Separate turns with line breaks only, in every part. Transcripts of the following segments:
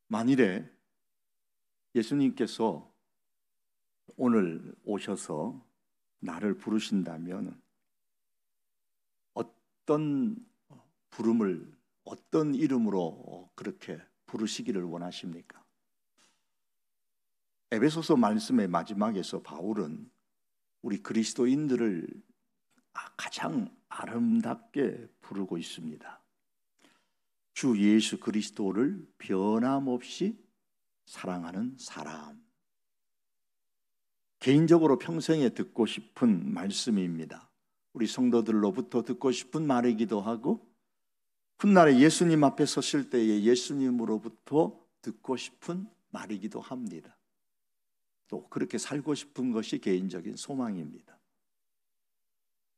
만일에 예수님께서 오늘 오셔서 나를 부르신다면 어떤 부름을, 어떤 이름으로 그렇게 부르시기를 원하십니까? 에베소서 말씀의 마지막에서 바울은 우리 그리스도인들을 가장 아름답게 부르고 있습니다. 주 예수 그리스도를 변함없이 사랑하는 사람. 개인적으로 평생에 듣고 싶은 말씀입니다. 우리 성도들로부터 듣고 싶은 말이기도 하고, 훗날에 예수님 앞에 서실 때에 예수님으로부터 듣고 싶은 말이기도 합니다. 또 그렇게 살고 싶은 것이 개인적인 소망입니다.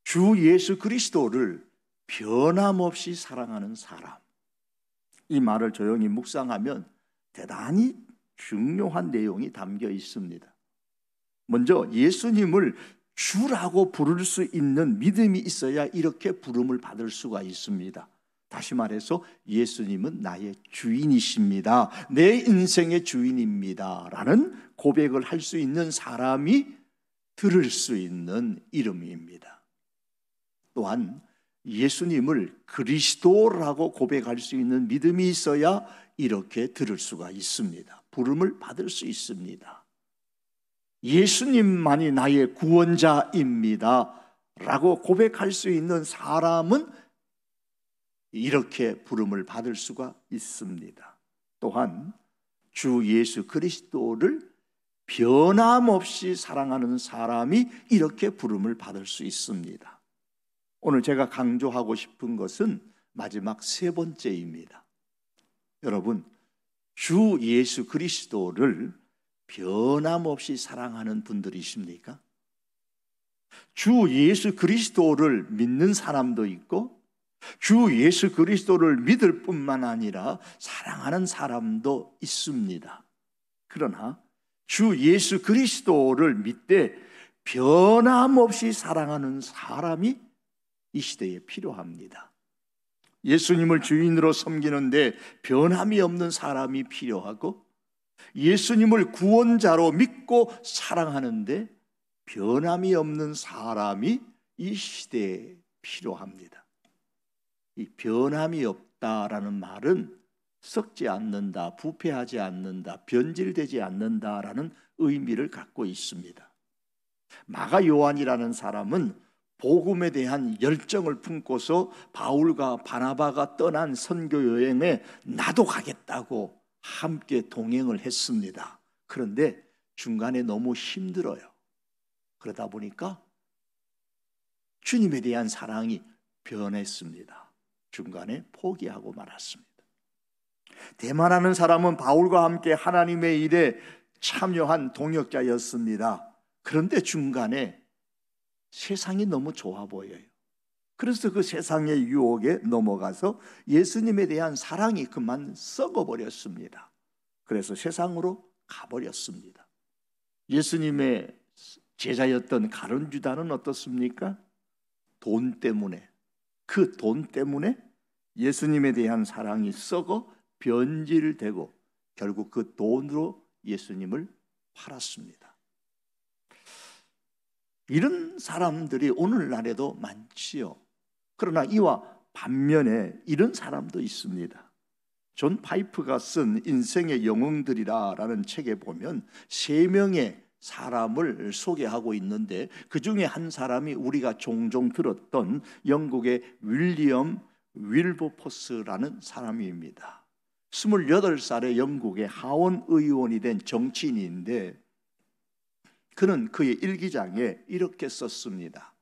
주 예수 그리스도를 변함없이 사랑하는 사람. 이 말을 조용히 묵상하면 대단히 중요한 내용이 담겨 있습니다. 먼저 예수님을 주라고 부를 수 있는 믿음이 있어야 이렇게 부름을 받을 수가 있습니다. 다시 말해서 예수님은 나의 주인이십니다. 내 인생의 주인입니다. 라는 고백을 할 수 있는 사람이 들을 수 있는 이름입니다. 또한 예수님을 그리스도라고 고백할 수 있는 믿음이 있어야 이렇게 들을 수가 있습니다. 부름을 받을 수 있습니다. 예수님만이 나의 구원자입니다 라고 고백할 수 있는 사람은 이렇게 부름을 받을 수가 있습니다. 또한 주 예수 그리스도를 변함없이 사랑하는 사람이 이렇게 부름을 받을 수 있습니다. 오늘 제가 강조하고 싶은 것은 마지막 세 번째입니다. 여러분, 주 예수 그리스도를 변함없이 사랑하는 분들이십니까? 주 예수 그리스도를 믿는 사람도 있고 주 예수 그리스도를 믿을 뿐만 아니라 사랑하는 사람도 있습니다. 그러나 주 예수 그리스도를 믿되 변함없이 사랑하는 사람이 이 시대에 필요합니다. 예수님을 주인으로 섬기는데 변함이 없는 사람이 필요하고 예수님을 구원자로 믿고 사랑하는데 변함이 없는 사람이 이 시대에 필요합니다. 이 변함이 없다라는 말은 썩지 않는다, 부패하지 않는다, 변질되지 않는다라는 의미를 갖고 있습니다. 마가 요한이라는 사람은 복음에 대한 열정을 품고서 바울과 바나바가 떠난 선교 여행에 나도 가겠다고 함께 동행을 했습니다. 그런데 중간에 너무 힘들어요. 그러다 보니까 주님에 대한 사랑이 변했습니다. 중간에 포기하고 말았습니다. 대마라는 사람은 바울과 함께 하나님의 일에 참여한 동역자였습니다. 그런데 중간에 세상이 너무 좋아 보여요. 그래서 그 세상의 유혹에 넘어가서 예수님에 대한 사랑이 그만 썩어버렸습니다. 그래서 세상으로 가버렸습니다. 예수님의 제자였던 가룟 유다는 어떻습니까? 돈 때문에, 그 돈 때문에 예수님에 대한 사랑이 썩어 변질되고 결국 그 돈으로 예수님을 팔았습니다. 이런 사람들이 오늘날에도 많지요. 그러나 이와 반면에 이런 사람도 있습니다. 존 파이프가 쓴 인생의 영웅들이라는 책에 보면 3명의 사람을 소개하고 있는데 그 중에 한 사람이 우리가 종종 들었던 영국의 윌리엄 윌버포스라는 사람입니다. 28살에 영국의 하원 의원이 된 정치인인데 그는 그의 일기장에 이렇게 썼습니다.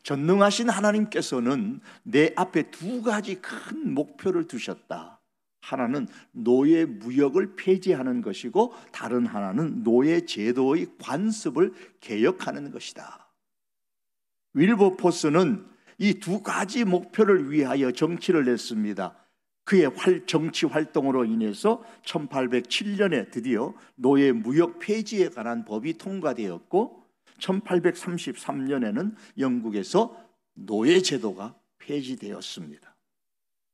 전능하신 하나님께서는 내 앞에 2가지 큰 목표를 두셨다. 하나는 노예 무역을 폐지하는 것이고 다른 하나는 노예 제도의 관습을 개혁하는 것이다. 윌버포스는 이 2가지 목표를 위하여 정치를 했습니다. 그의 정치 활동으로 인해서 1807년에 드디어 노예 무역 폐지에 관한 법이 통과되었고 1833년에는 영국에서 노예 제도가 폐지되었습니다.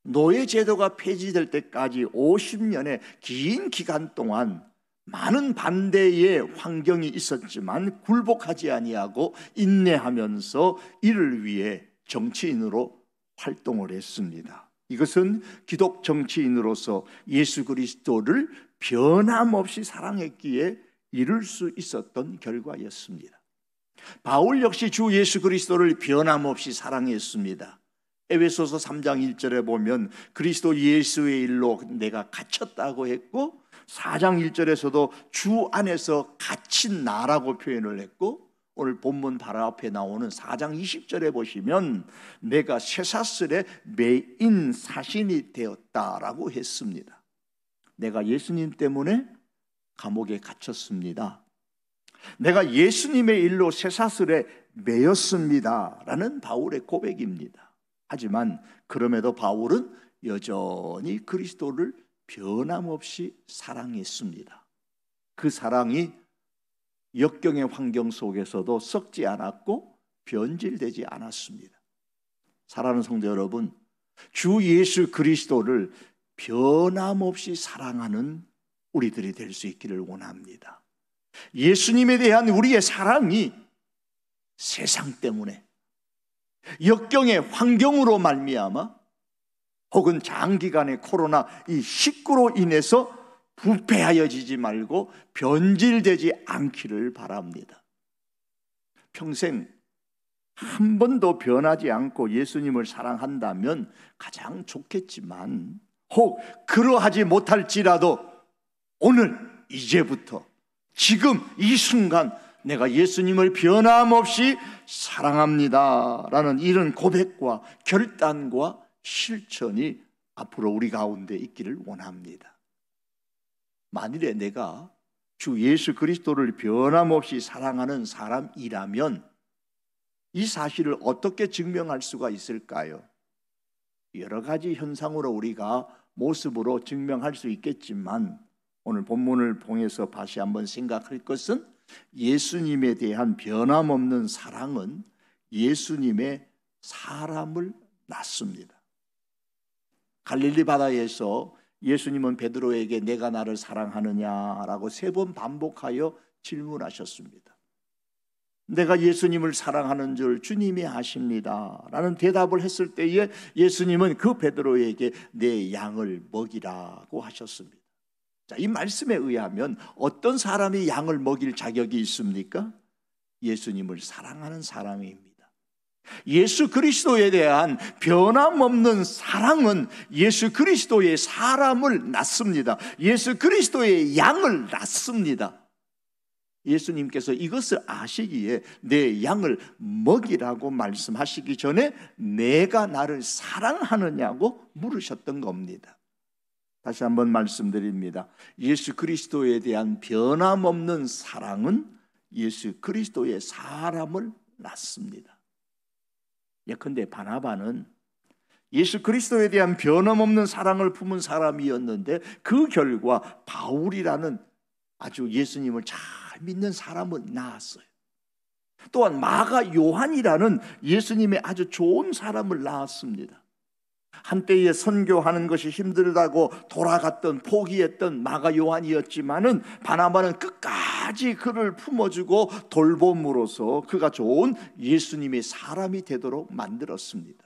노예 제도가 폐지될 때까지 50년의 긴 기간 동안 많은 반대의 환경이 있었지만 굴복하지 아니하고 인내하면서 이를 위해 정치인으로 활동을 했습니다. 이것은 기독 정치인으로서 예수 그리스도를 변함없이 사랑했기에 이룰 수 있었던 결과였습니다. 바울 역시 주 예수 그리스도를 변함없이 사랑했습니다. 에베소서 3장 1절에 보면 그리스도 예수의 일로 내가 갇혔다고 했고, 4장 1절에서도 주 안에서 갇힌 나라고 표현을 했고, 오늘 본문 바로 앞에 나오는 4장 20절에 보시면 내가 쇠사슬의 매인 사신이 되었다라고 했습니다. 내가 예수님 때문에 감옥에 갇혔습니다. 내가 예수님의 일로 쇠사슬에 매였습니다 라는 바울의 고백입니다. 하지만 그럼에도 바울은 여전히 그리스도를 변함없이 사랑했습니다. 그 사랑이 역경의 환경 속에서도 썩지 않았고 변질되지 않았습니다. 사랑하는 성도 여러분, 주 예수 그리스도를 변함없이 사랑하는 우리들이 될 수 있기를 원합니다. 예수님에 대한 우리의 사랑이 세상 때문에, 역경의 환경으로 말미암아, 혹은 장기간의 코로나19로 인해서 부패하여지지 말고 변질되지 않기를 바랍니다. 평생 한 번도 변하지 않고 예수님을 사랑한다면 가장 좋겠지만, 혹 그러하지 못할지라도 오늘 이제부터 지금 이 순간 내가 예수님을 변함없이 사랑합니다 라는 이런 고백과 결단과 실천이 앞으로 우리 가운데 있기를 원합니다. 만일에 내가 주 예수 그리스도를 변함없이 사랑하는 사람이라면 이 사실을 어떻게 증명할 수가 있을까요? 여러 가지 현상으로 우리가 모습으로 증명할 수 있겠지만, 오늘 본문을 통해서 다시 한번 생각할 것은 예수님에 대한 변함없는 사랑은 예수님의 사람을 낳습니다. 갈릴리 바다에서 예수님은 베드로에게 내가 나를 사랑하느냐라고 3번 반복하여 질문하셨습니다. 내가 예수님을 사랑하는 줄 주님이 아십니다 라는 대답을 했을 때에 예수님은 그 베드로에게 내 양을 먹이라고 하셨습니다. 자, 이 말씀에 의하면 어떤 사람이 양을 먹일 자격이 있습니까? 예수님을 사랑하는 사람입니다. 예수 그리스도에 대한 변함없는 사랑은 예수 그리스도의 사람을 낳습니다. 예수 그리스도의 양을 낳습니다. 예수님께서 이것을 아시기에 내 양을 먹이라고 말씀하시기 전에 내가 나를 사랑하느냐고 물으셨던 겁니다. 다시 한번 말씀드립니다. 예수 그리스도에 대한 변함없는 사랑은 예수 그리스도의 사람을 낳습니다. 예컨대 바나바는 예수 그리스도에 대한 변함없는 사랑을 품은 사람이었는데 그 결과 바울이라는 아주 예수님을 잘 믿는 사람을 낳았어요. 또한 마가 요한이라는 예수님의 아주 좋은 사람을 낳았습니다. 한때에 선교하는 것이 힘들다고 돌아갔던 포기했던 마가 요한이었지만은 바나바는 끝까지 그를 품어주고 돌봄으로써 그가 좋은 예수님의 사람이 되도록 만들었습니다.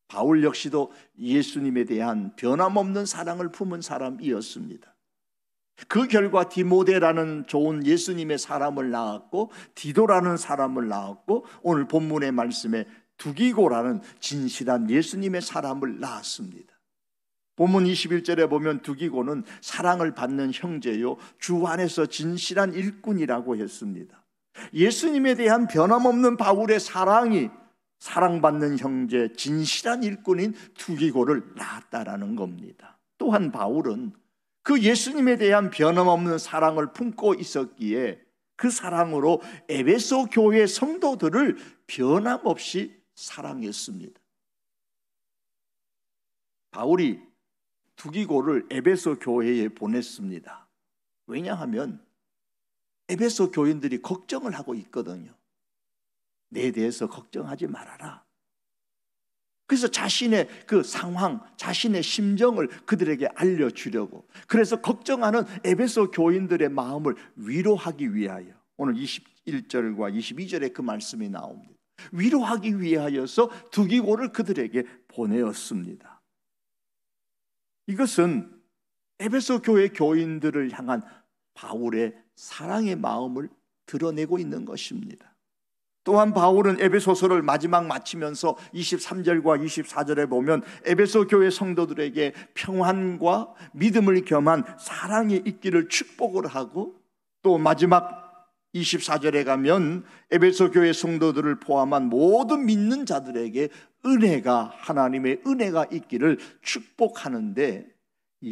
바울 역시도 예수님에 대한 변함없는 사랑을 품은 사람이었습니다. 그 결과 디모데라는 좋은 예수님의 사람을 낳았고 디도라는 사람을 낳았고 오늘 본문의 말씀에 두기고라는 진실한 예수님의 사람을 낳았습니다. 본문 21절에 보면 두기고는 사랑을 받는 형제요 주 안에서 진실한 일꾼이라고 했습니다. 예수님에 대한 변함없는 바울의 사랑이 사랑받는 형제 진실한 일꾼인 두기고를 낳았다라는 겁니다. 또한 바울은 그 예수님에 대한 변함없는 사랑을 품고 있었기에 그 사랑으로 에베소 교회 성도들을 변함없이 사랑했습니다. 바울이 두기고를 에베소 교회에 보냈습니다. 왜냐하면 에베소 교인들이 걱정을 하고 있거든요. 내 대해서 걱정하지 말아라. 그래서 자신의 그 상황, 자신의 심정을 그들에게 알려주려고, 그래서 걱정하는 에베소 교인들의 마음을 위로하기 위하여 오늘 21절과 22절에 그 말씀이 나옵니다. 위로하기 위하여서 두기고를 그들에게 보내었습니다. 이것은 에베소 교회 교인들을 향한 바울의 사랑의 마음을 드러내고 있는 것입니다. 또한 바울은 에베소서를 마지막 마치면서 23절과 24절에 보면 에베소 교회 성도들에게 평안과 믿음을 겸한 사랑이 있기를 축복을 하고, 또 마지막 24절에 가면 에베소 교회 성도들을 포함한 모든 믿는 자들에게 하나님의 은혜가 있기를 축복하는데,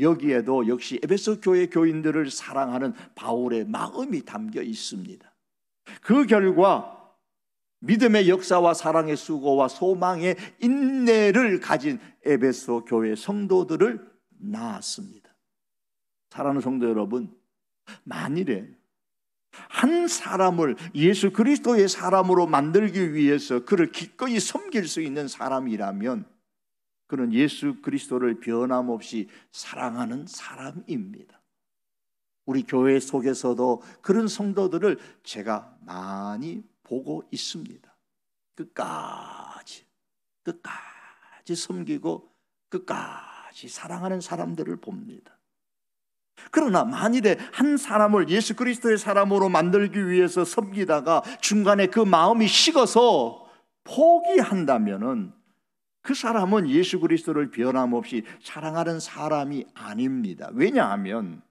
여기에도 역시 에베소 교회 교인들을 사랑하는 바울의 마음이 담겨 있습니다. 그 결과 믿음의 역사와 사랑의 수고와 소망의 인내를 가진 에베소 교회 성도들을 낳았습니다. 사랑하는 성도 여러분, 만일에 한 사람을 예수 그리스도의 사람으로 만들기 위해서 그를 기꺼이 섬길 수 있는 사람이라면 그는 예수 그리스도를 변함없이 사랑하는 사람입니다. 우리 교회 속에서도 그런 성도들을 제가 많이 보고 있습니다. 끝까지 섬기고 끝까지 사랑하는 사람들을 봅니다. 그러나 만일에 한 사람을 예수 그리스도의 사람으로 만들기 위해서 섬기다가 중간에 그 마음이 식어서 포기한다면은 그 사람은 예수 그리스도를 변함없이 사랑하는 사람이 아닙니다. 왜냐하면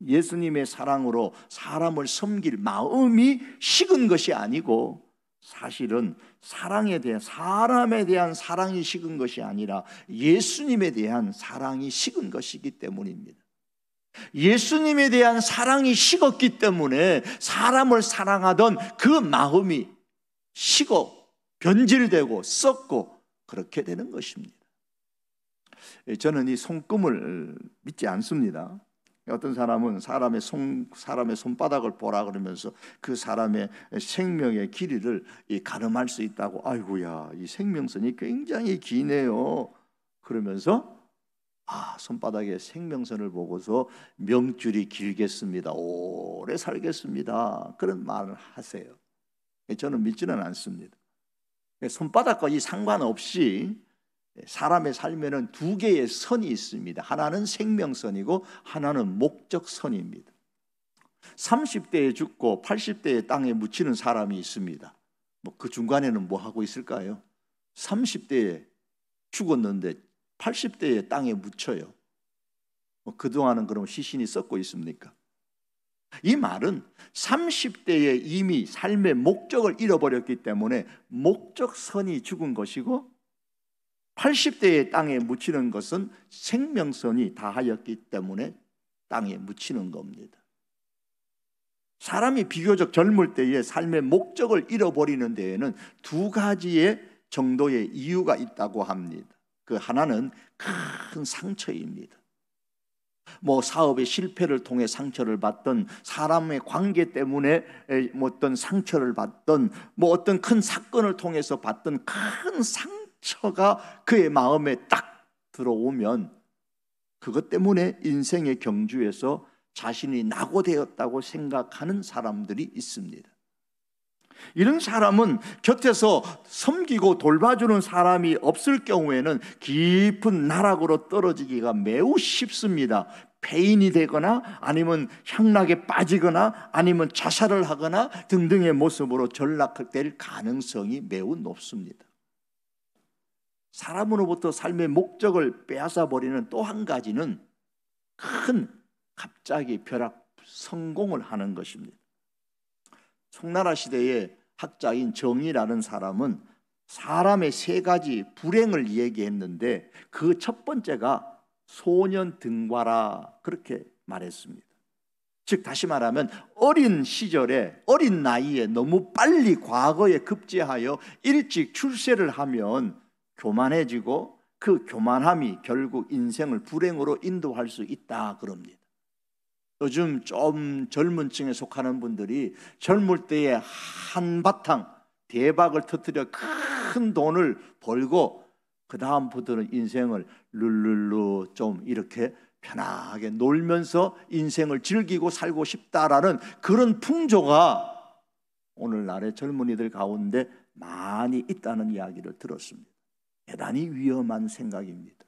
예수님의 사랑으로 사람을 섬길 마음이 식은 것이 아니고, 사실은 사람에 대한 사랑이 식은 것이 아니라 예수님에 대한 사랑이 식은 것이기 때문입니다. 예수님에 대한 사랑이 식었기 때문에 사람을 사랑하던 그 마음이 식어 변질되고 썩고 그렇게 되는 것입니다. 저는 이 손금을 믿지 않습니다. 어떤 사람은 사람의 손바닥을 보라 그러면서 그 사람의 생명의 길이를 가늠할 수 있다고, 아이고야, 이 생명선이 굉장히 기네요 그러면서 손바닥에 생명선을 보고서 명줄이 길겠습니다, 오래 살겠습니다, 그런 말을 하세요. 저는 믿지는 않습니다. 손바닥과 이 상관없이 사람의 삶에는 두 개의 선이 있습니다. 하나는 생명선이고 하나는 목적선입니다. 30대에 죽고 80대에 땅에 묻히는 사람이 있습니다. 그 중간에는 뭐 하고 있을까요? 30대에 죽었는데 80대에 땅에 묻혀요. 그동안은 그럼 시신이 썩고 있습니까? 이 말은 30대에 이미 삶의 목적을 잃어버렸기 때문에 목적선이 죽은 것이고, 80대의 땅에 묻히는 것은 생명선이 다하였기 때문에 땅에 묻히는 겁니다. 사람이 비교적 젊을 때에 삶의 목적을 잃어버리는 데에는 두 가지의 정도의 이유가 있다고 합니다. 그 하나는 큰 상처입니다. 사업의 실패를 통해 상처를 받던, 사람의 관계 때문에 어떤 상처를 받던, 어떤 큰 사건을 통해서 받던 큰 상처가 그의 마음에 딱 들어오면 그것 때문에 인생의 경주에서 자신이 낙오되었다고 생각하는 사람들이 있습니다. 이런 사람은 곁에서 섬기고 돌봐주는 사람이 없을 경우에는 깊은 나락으로 떨어지기가 매우 쉽습니다. 폐인이 되거나 아니면 향락에 빠지거나 아니면 자살을 하거나 등등의 모습으로 전락될 가능성이 매우 높습니다. 사람으로부터 삶의 목적을 빼앗아 버리는 또 한 가지는 갑자기 벼락 성공을 하는 것입니다. 청나라 시대의 학자인 정의라는 사람은 사람의 세 가지 불행을 얘기했는데 그 첫 번째가 소년 등과라, 그렇게 말했습니다. 즉 다시 말하면 어린 시절에, 어린 나이에 너무 빨리 과거에 급제하여 일찍 출세를 하면 교만해지고 그 교만함이 결국 인생을 불행으로 인도할 수 있다 그럽니다. 요즘 좀 젊은 층에 속하는 분들이 젊을 때에 한바탕 대박을 터뜨려 큰 돈을 벌고 그 다음부터는 인생을 룰룰루 좀 이렇게 편하게 놀면서 인생을 즐기고 살고 싶다라는 그런 풍조가 오늘날의 젊은이들 가운데 많이 있다는 이야기를 들었습니다. 대단히 위험한 생각입니다.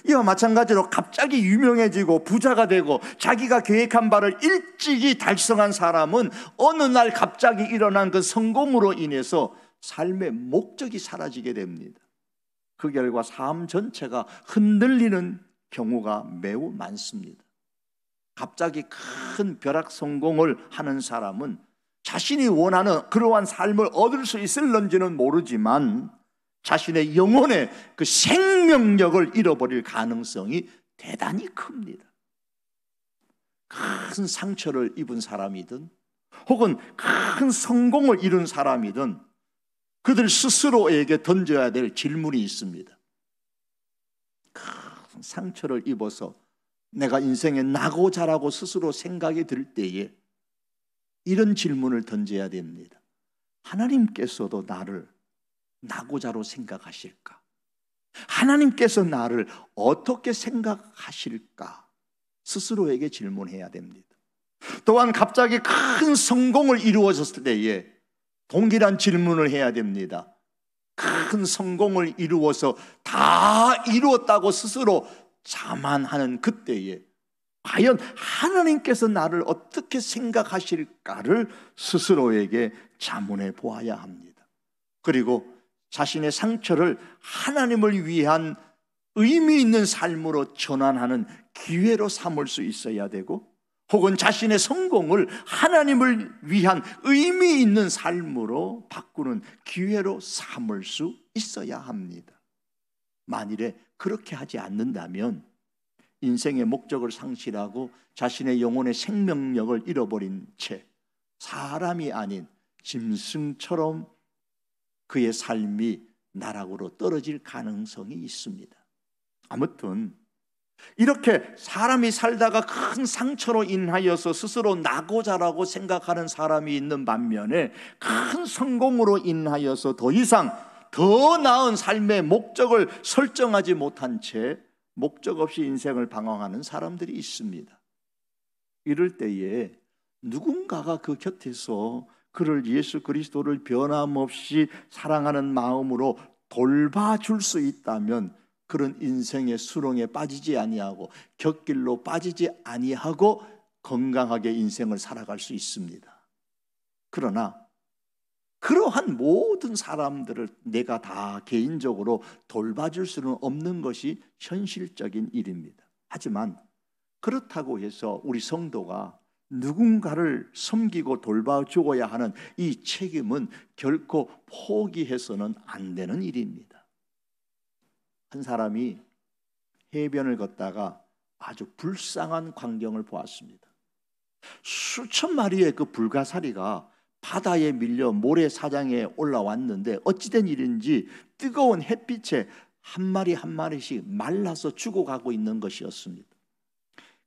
이와 마찬가지로 갑자기 유명해지고 부자가 되고 자기가 계획한 바를 일찍이 달성한 사람은 어느 날 갑자기 일어난 그 성공으로 인해서 삶의 목적이 사라지게 됩니다. 그 결과 삶 전체가 흔들리는 경우가 매우 많습니다. 갑자기 큰 벼락 성공을 하는 사람은 자신이 원하는 그러한 삶을 얻을 수 있을런지는 모르지만 자신의 영혼의 그 생명력을 잃어버릴 가능성이 대단히 큽니다. 큰 상처를 입은 사람이든 혹은 큰 성공을 이룬 사람이든 그들 스스로에게 던져야 될 질문이 있습니다. 큰 상처를 입어서 내가 인생에 나고 자라고 스스로 생각이 들 때에 이런 질문을 던져야 됩니다. 하나님께서도 나를 나고자로 생각하실까? 하나님께서 나를 어떻게 생각하실까? 스스로에게 질문해야 됩니다. 또한 갑자기 큰 성공을 이루어졌을 때에 동일한 질문을 해야 됩니다. 큰 성공을 이루어서 다 이루었다고 스스로 자만하는 그때에 과연 하나님께서 나를 어떻게 생각하실까를 스스로에게 자문해 보아야 합니다. 그리고 자신의 상처를 하나님을 위한 의미 있는 삶으로 전환하는 기회로 삼을 수 있어야 되고, 혹은 자신의 성공을 하나님을 위한 의미 있는 삶으로 바꾸는 기회로 삼을 수 있어야 합니다. 만일에 그렇게 하지 않는다면 인생의 목적을 상실하고 자신의 영혼의 생명력을 잃어버린 채 사람이 아닌 짐승처럼 그의 삶이 나락으로 떨어질 가능성이 있습니다. 아무튼 이렇게 사람이 살다가 큰 상처로 인하여서 스스로 나고자라고 생각하는 사람이 있는 반면에 큰 성공으로 인하여서 더 이상 더 나은 삶의 목적을 설정하지 못한 채 목적 없이 인생을 방황하는 사람들이 있습니다. 이럴 때에 누군가가 그 곁에서 그를 예수 그리스도를 변함없이 사랑하는 마음으로 돌봐줄 수 있다면 그런 인생의 수렁에 빠지지 아니하고 곁길로 빠지지 아니하고 건강하게 인생을 살아갈 수 있습니다. 그러나 그러한 모든 사람들을 내가 다 개인적으로 돌봐줄 수는 없는 것이 현실적인 일입니다. 하지만 그렇다고 해서 우리 성도가 누군가를 섬기고 돌봐주어야 하는 이 책임은 결코 포기해서는 안 되는 일입니다. 한 사람이 해변을 걷다가 아주 불쌍한 광경을 보았습니다. 수천 마리의 그 불가사리가 바다에 밀려 모래사장에 올라왔는데 어찌된 일인지 뜨거운 햇빛에 한 마리 한 마리씩 말라서 죽어가고 있는 것이었습니다.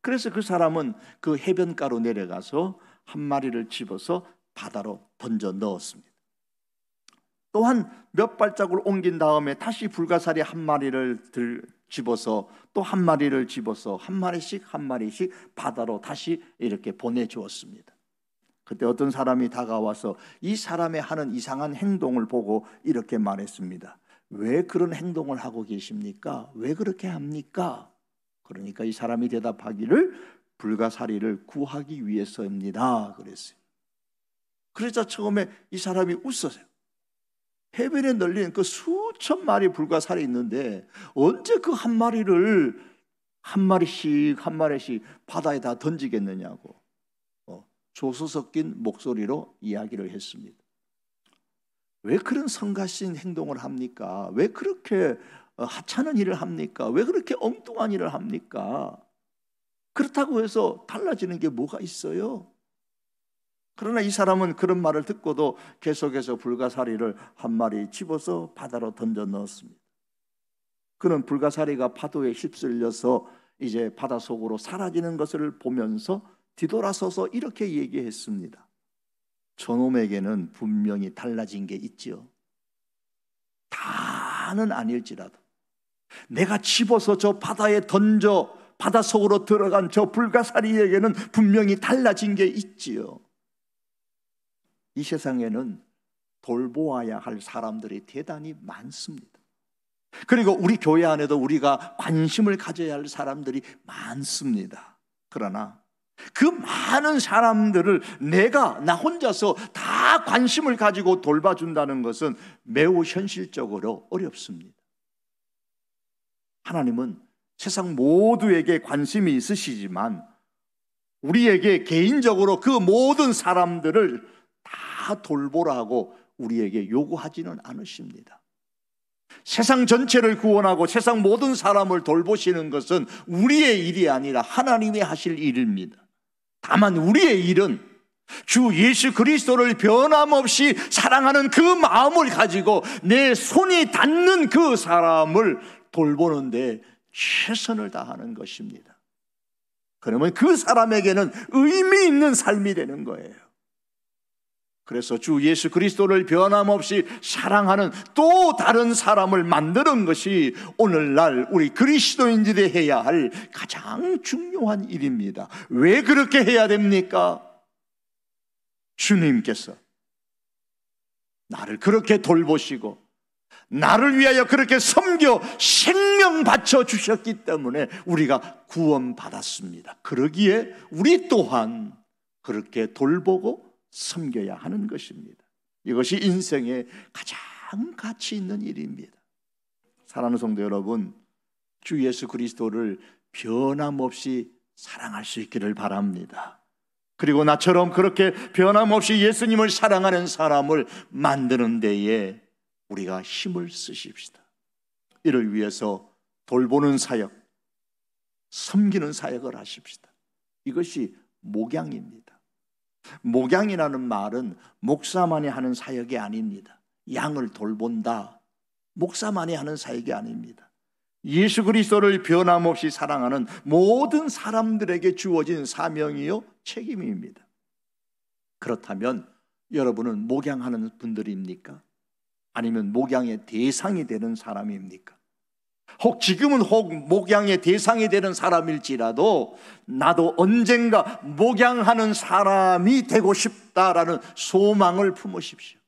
그래서 그 사람은 그 해변가로 내려가서 한 마리를 집어서 바다로 던져 넣었습니다. 또한 몇 발자국을 옮긴 다음에 다시 불가사리 한 마리를 집어서 또 한 마리를 집어서 한 마리씩 한 마리씩 바다로 다시 이렇게 보내주었습니다. 그때 어떤 사람이 다가와서 이 사람의 하는 이상한 행동을 보고 이렇게 말했습니다. 왜 그런 행동을 하고 계십니까? 왜 그렇게 합니까? 그러니까 이 사람이 대답하기를 불가사리를 구하기 위해서입니다 그랬어요. 그러자 처음에 이 사람이 웃었어요. 해변에 널린 그 수천 마리 불가사리 있는데 언제 그 한 마리를 한 마리씩 한 마리씩 바다에다 던지겠느냐고 조소 섞인 목소리로 이야기를 했습니다. 왜 그런 성가신 행동을 합니까? 왜 그렇게 하찮은 일을 합니까? 왜 그렇게 엉뚱한 일을 합니까? 그렇다고 해서 달라지는 게 뭐가 있어요? 그러나 이 사람은 그런 말을 듣고도 계속해서 불가사리를 한 마리 집어서 바다로 던져 넣었습니다. 그는 불가사리가 파도에 휩쓸려서 이제 바다 속으로 사라지는 것을 보면서 뒤돌아서서 이렇게 얘기했습니다. 저놈에게는 분명히 달라진 게 있지요. 다 다는 아닐지라도 내가 집어서 저 바다에 던져 바다 속으로 들어간 저 불가사리에게는 분명히 달라진 게 있지요. 이 세상에는 돌보아야 할 사람들이 대단히 많습니다. 그리고 우리 교회 안에도 우리가 관심을 가져야 할 사람들이 많습니다. 그러나 그 많은 사람들을 나 혼자서 다 관심을 가지고 돌봐준다는 것은 매우 현실적으로 어렵습니다. 하나님은 세상 모두에게 관심이 있으시지만 우리에게 개인적으로 그 모든 사람들을 다 돌보라고 우리에게 요구하지는 않으십니다. 세상 전체를 구원하고 세상 모든 사람을 돌보시는 것은 우리의 일이 아니라 하나님이 하실 일입니다. 다만 우리의 일은 주 예수 그리스도를 변함없이 사랑하는 그 마음을 가지고 내 손이 닿는 그 사람을 돌보는데 최선을 다하는 것입니다. 그러면 그 사람에게는 의미 있는 삶이 되는 거예요. 그래서 주 예수 그리스도를 변함없이 사랑하는 또 다른 사람을 만드는 것이 오늘날 우리 그리스도인들이 해야 할 가장 중요한 일입니다. 왜 그렇게 해야 됩니까? 주님께서 나를 그렇게 돌보시고 나를 위하여 그렇게 섬겨 생명 바쳐 주셨기 때문에 우리가 구원받았습니다. 그러기에 우리 또한 그렇게 돌보고 섬겨야 하는 것입니다. 이것이 인생의 가장 가치 있는 일입니다. 사랑하는 성도 여러분, 주 예수 그리스도를 변함없이 사랑할 수 있기를 바랍니다. 그리고 나처럼 그렇게 변함없이 예수님을 사랑하는 사람을 만드는 데에 우리가 힘을 쓰십시다. 이를 위해서 돌보는 사역, 섬기는 사역을 하십시다. 이것이 목양입니다. 목양이라는 말은 목사만이 하는 사역이 아닙니다. 양을 돌본다, 목사만이 하는 사역이 아닙니다. 예수 그리스도를 변함없이 사랑하는 모든 사람들에게 주어진 사명이요 책임입니다. 그렇다면 여러분은 목양하는 분들입니까? 아니면 목양의 대상이 되는 사람입니까? 지금은 목양의 대상이 되는 사람일지라도 나도 언젠가 목양하는 사람이 되고 싶다라는 소망을 품으십시오.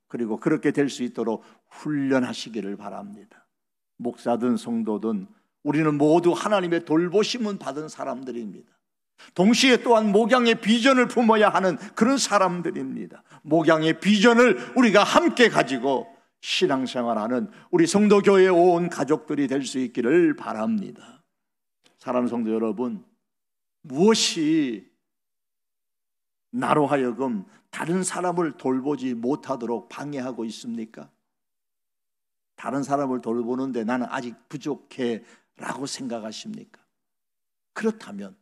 그리고 그렇게 될 수 있도록 훈련하시기를 바랍니다. 목사든 성도든 우리는 모두 하나님의 돌보심을 받은 사람들입니다. 동시에 또한 목양의 비전을 품어야 하는 그런 사람들입니다. 목양의 비전을 우리가 함께 가지고 신앙생활하는 우리 성도교회에 온 가족들이 될 수 있기를 바랍니다. 사랑하는 성도 여러분, 무엇이 나로 하여금 다른 사람을 돌보지 못하도록 방해하고 있습니까? 다른 사람을 돌보는데 나는 아직 부족해 라고 생각하십니까? 그렇다면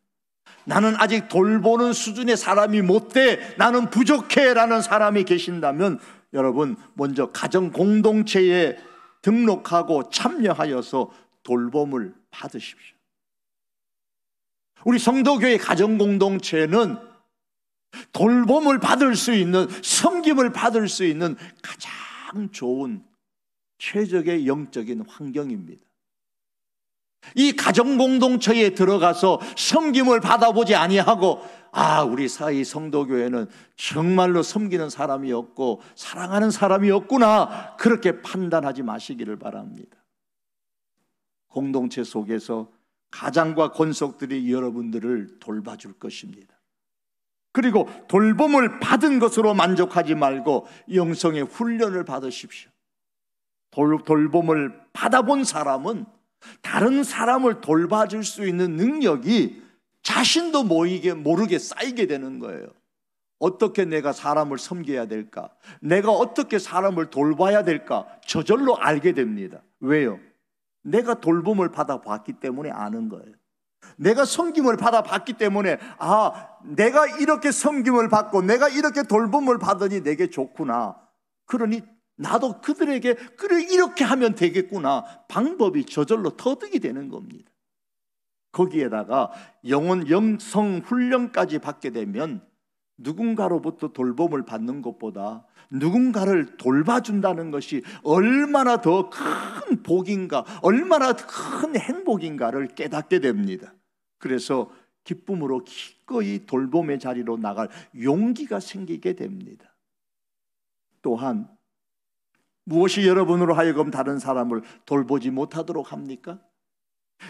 나는 아직 돌보는 수준의 사람이 못돼, 나는 부족해 라는 사람이 계신다면 여러분 먼저 가정 공동체에 등록하고 참여하여서 돌봄을 받으십시오. 우리 성도교회 가정 공동체는 돌봄을 받을 수 있는, 섬김을 받을 수 있는 가장 좋은 최적의 영적인 환경입니다. 이 가정 공동체에 들어가서 섬김을 받아보지 아니하고 우리 사이 성도교회는 정말로 섬기는 사람이 없고 사랑하는 사람이 없구나, 그렇게 판단하지 마시기를 바랍니다. 공동체 속에서 가장과 권속들이 여러분들을 돌봐줄 것입니다. 그리고 돌봄을 받은 것으로 만족하지 말고 영성의 훈련을 받으십시오. 돌봄을 받아본 사람은 다른 사람을 돌봐줄 수 있는 능력이 자신도 모르게 쌓이게 되는 거예요. 어떻게 내가 사람을 섬겨야 될까? 내가 어떻게 사람을 돌봐야 될까? 저절로 알게 됩니다. 왜요? 내가 돌봄을 받아봤기 때문에 아는 거예요. 내가 섬김을 받아봤기 때문에 내가 이렇게 섬김을 받고 내가 이렇게 돌봄을 받으니 내게 좋구나. 그러니 나도 그들에게 그래 이렇게 하면 되겠구나. 방법이 저절로 터득이 되는 겁니다. 거기에다가 영성 훈련까지 받게 되면 누군가로부터 돌봄을 받는 것보다 누군가를 돌봐준다는 것이 얼마나 더 큰 복인가, 얼마나 큰 행복인가를 깨닫게 됩니다. 그래서 기쁨으로 기꺼이 돌봄의 자리로 나갈 용기가 생기게 됩니다. 또한 무엇이 여러분으로 하여금 다른 사람을 돌보지 못하도록 합니까?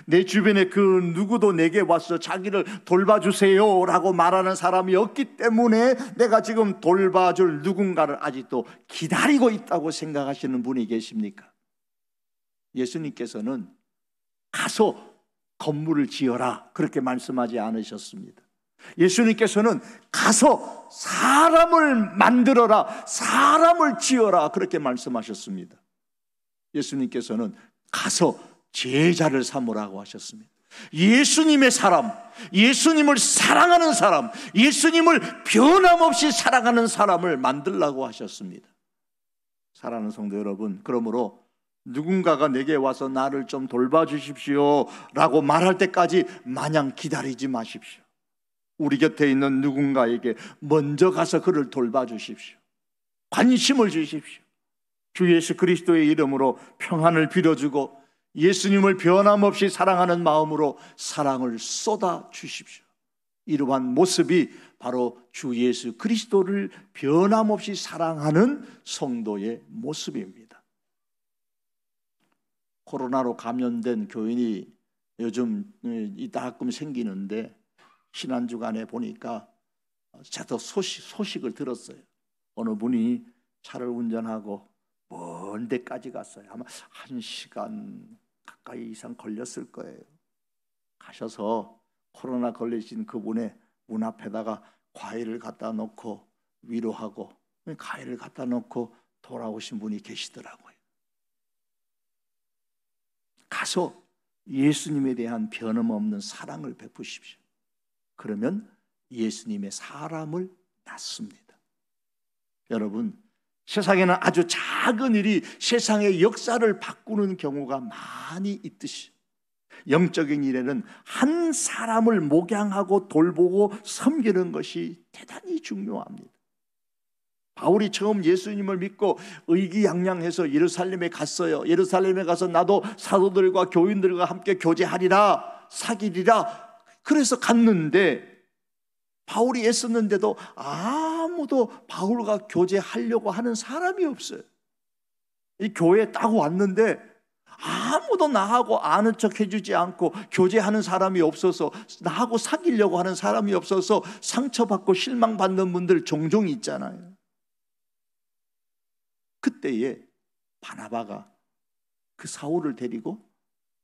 내 주변에 그 누구도 내게 와서 자기를 돌봐주세요 라고 말하는 사람이 없기 때문에 내가 지금 돌봐줄 누군가를 아직도 기다리고 있다고 생각하시는 분이 계십니까? 예수님께서는 가서 건물을 지어라 그렇게 말씀하지 않으셨습니다. 예수님께서는 가서 사람을 만들어라, 사람을 지어라 그렇게 말씀하셨습니다. 예수님께서는 가서 제자를 삼으라고 하셨습니다. 예수님의 사람, 예수님을 사랑하는 사람, 예수님을 변함없이 사랑하는 사람을 만들라고 하셨습니다. 사랑하는 성도 여러분, 그러므로 누군가가 내게 와서 나를 좀 돌봐주십시오 라고 말할 때까지 마냥 기다리지 마십시오. 우리 곁에 있는 누군가에게 먼저 가서 그를 돌봐주십시오. 관심을 주십시오. 주 예수 그리스도의 이름으로 평안을 빌어주고 예수님을 변함없이 사랑하는 마음으로 사랑을 쏟아 주십시오. 이러한 모습이 바로 주 예수 그리스도를 변함없이 사랑하는 성도의 모습입니다. 코로나로 감염된 교인이 요즘 이따금 생기는데 지난주간에 보니까 저도 소식을 들었어요. 어느 분이 차를 운전하고 먼 데까지 갔어요. 아마 1시간 가까이 이상 걸렸을 거예요. 가셔서 코로나 걸리신 그분의 문 앞에다가 과일을 갖다 놓고 위로하고 과일을 갖다 놓고 돌아오신 분이 계시더라고요. 가서 예수님에 대한 변함없는 사랑을 베푸십시오. 그러면 예수님의 사람을 낳습니다. 여러분, 세상에는 아주 작은 일이 세상의 역사를 바꾸는 경우가 많이 있듯이 영적인 일에는 한 사람을 목양하고 돌보고 섬기는 것이 대단히 중요합니다. 바울이 처음 예수님을 믿고 의기양양해서 예루살렘에 갔어요. 예루살렘에 가서 나도 사도들과 교인들과 함께 교제하리라, 사귀리라 그래서 갔는데 바울이 애썼는데도 아무도 바울과 교제하려고 하는 사람이 없어요. 이 교회에 딱 왔는데 아무도 나하고 아는 척 해주지 않고 교제하는 사람이 없어서, 나하고 사귀려고 하는 사람이 없어서 상처받고 실망받는 분들 종종 있잖아요. 그때에 바나바가 그 사울을 데리고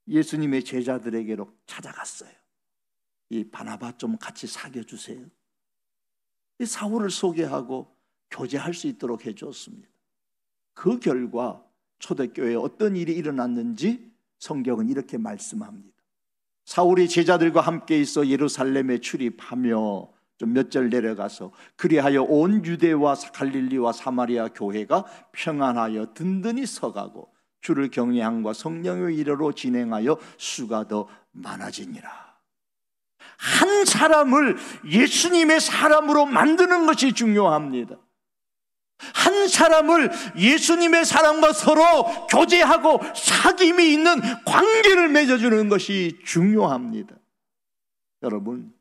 예수님의 제자들에게로 찾아갔어요. 이 바나바 좀 같이 사귀어주세요. 이 사울을 소개하고 교제할 수 있도록 해주었습니다. 그 결과 초대교회에 어떤 일이 일어났는지 성경은 이렇게 말씀합니다. 사울이 제자들과 함께 있어 예루살렘에 출입하며 좀 몇 절 내려가서 그리하여 온 유대와 갈릴리와 사마리아 교회가 평안하여 든든히 서가고 주를 경외함과 성령의 일으로 진행하여 수가 더 많아지니라. 한 사람을 예수님의 사람으로 만드는 것이 중요합니다. 한 사람을 예수님의 사람과 서로 교제하고 사귐이 있는 관계를 맺어주는 것이 중요합니다. 여러분,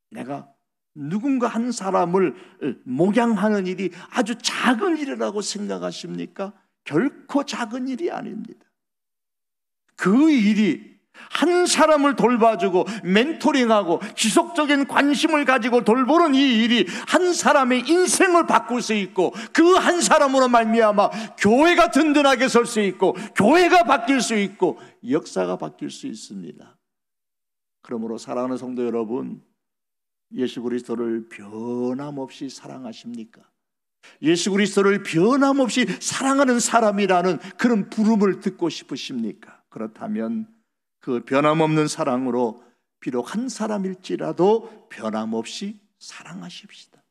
내가 누군가 한 사람을 목양하는 일이 아주 작은 일이라고 생각하십니까? 결코 작은 일이 아닙니다. 그 일이 한 사람을 돌봐주고 멘토링하고 지속적인 관심을 가지고 돌보는 이 일이 한 사람의 인생을 바꿀 수 있고 그 한 사람으로 말미암아 교회가 든든하게 설 수 있고 교회가 바뀔 수 있고 역사가 바뀔 수 있습니다. 그러므로 사랑하는 성도 여러분, 예수 그리스도를 변함없이 사랑하십니까? 예수 그리스도를 변함없이 사랑하는 사람이라는 그런 부름을 듣고 싶으십니까? 그렇다면 그 변함없는 사랑으로 비록 한 사람일지라도 변함없이 사랑하십시다.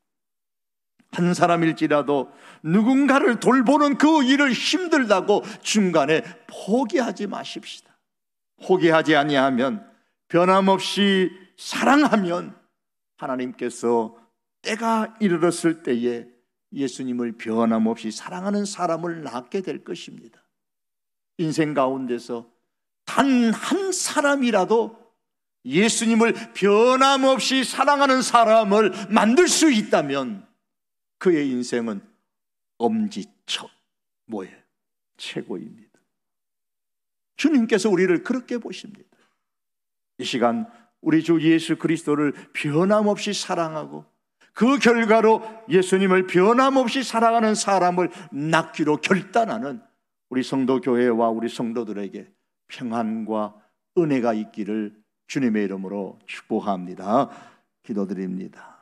한 사람일지라도 누군가를 돌보는 그 일을 힘들다고 중간에 포기하지 마십시다. 포기하지 아니하면, 변함없이 사랑하면 하나님께서 때가 이르렀을 때에 예수님을 변함없이 사랑하는 사람을 낳게 될 것입니다. 인생 가운데서 단 한 사람이라도 예수님을 변함없이 사랑하는 사람을 만들 수 있다면 그의 인생은 엄지척 뭐예요? 최고입니다. 주님께서 우리를 그렇게 보십니다. 이 시간 우리 주 예수 그리스도를 변함없이 사랑하고 그 결과로 예수님을 변함없이 사랑하는 사람을 낳기로 결단하는 우리 성도교회와 우리 성도들에게 평안과 은혜가 있기를 주님의 이름으로 축복합니다. 기도드립니다.